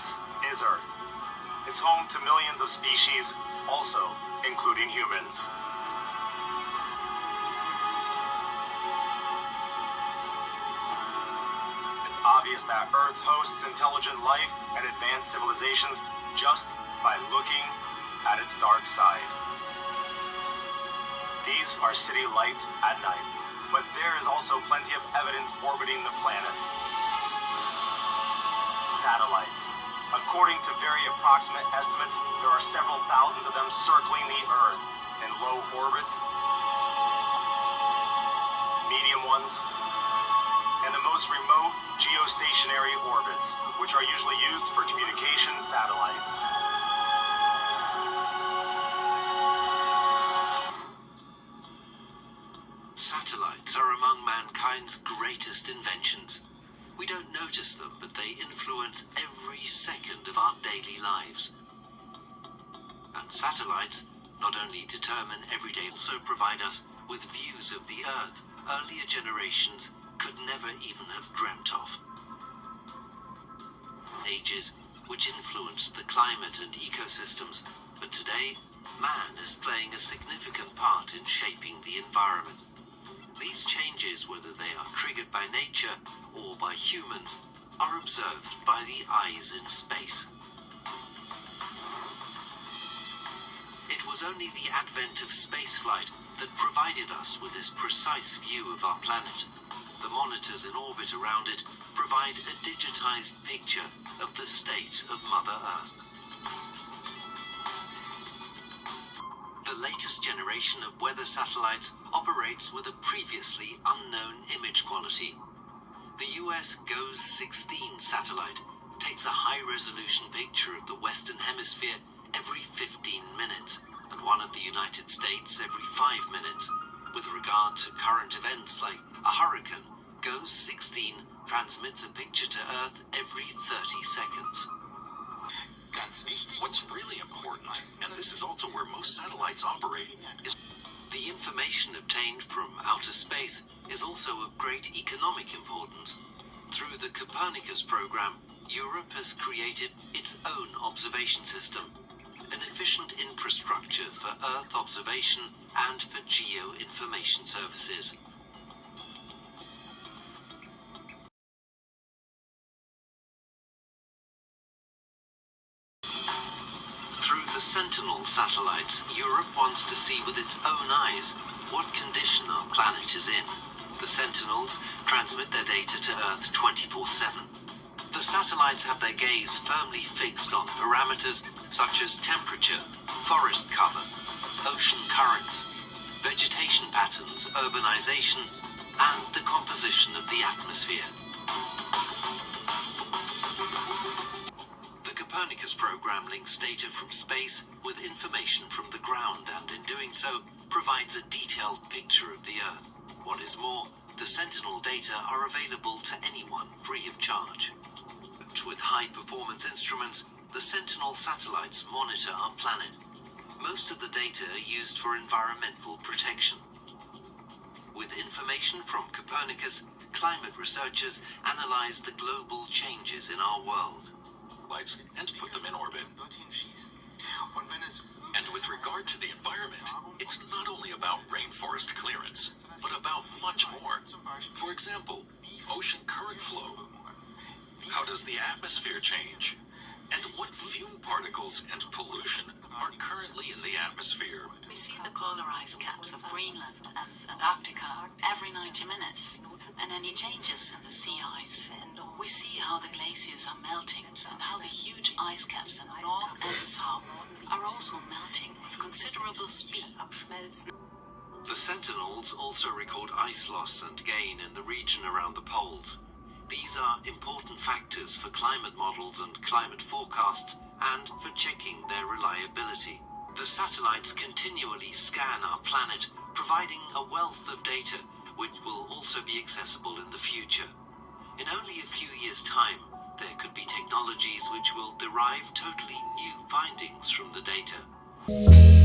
This is Earth. It's home to millions of species, also including humans. It's obvious that Earth hosts intelligent life and advanced civilizations just by looking at its dark side. These are city lights at night, but there is also plenty of evidence orbiting the planet. Satellites. According to very approximate estimates, there are several thousands of them circling the Earth in low orbits, medium ones, and the most remote geostationary orbits, which are usually used for communication satellites. Satellites are among mankind's greatest inventions. We don't notice them, but they influence every second of our daily lives. And satellites not only determine everyday, also provide us with views of the Earth earlier generations could never even have dreamt of. Ages which influenced the climate and ecosystems, but today, man is playing a significant part in shaping the environment. These changes, whether they are triggered by nature or by humans, are observed by the eyes in space. It was only the advent of spaceflight that provided us with this precise view of our planet. The monitors in orbit around it provide a digitized picture of the state of Mother Earth. The latest generation of weather satellites operates with a previously unknown image quality. The US GOES-16 satellite takes a high-resolution picture of the Western Hemisphere every 15 minutes and one of the United States every 5 minutes. With regard to current events like a hurricane, GOES-16 transmits a picture to Earth every 30 seconds. What's really important, and this is also where most satellites operate, is the information obtained from outer space is also of great economic importance. Through the Copernicus program, Europe has created its own observation system, an efficient infrastructure for Earth observation and for geo-information services. Through the Sentinel satellites, Europe wants to see with its own eyes what condition our planet is in. The Sentinels transmit their data to Earth 24/7. The satellites have their gaze firmly fixed on parameters such as temperature, forest cover, ocean currents, vegetation patterns, urbanization, and the composition of the atmosphere. The Copernicus program links data from space with information from the ground, and in doing so provides a detailed picture of the Earth. What is more, the Sentinel data are available to anyone free of charge. With high-performance instruments, the Sentinel satellites monitor our planet. Most of the data are used for environmental protection. With information from Copernicus, climate researchers analyze the global changes in our world. and put them in orbit. And with regard to the environment, it's not only about rainforest clearance, but about much more. For example, ocean current flow. How does the atmosphere change? And what fuel particles and pollution are currently in the atmosphere? We see the polar ice caps of Greenland and Antarctica every 90 minutes, and any changes in the sea ice. We see how the glaciers are melting and how the huge ice caps in North and South are also melting with considerable speed. The Sentinels also record ice loss and gain in the region around the poles. These are important factors for climate models and climate forecasts and for checking their reliability. The satellites continually scan our planet, providing a wealth of data which will also be accessible in the future. In only a few years' time, there could be technologies which will derive totally new findings from the data.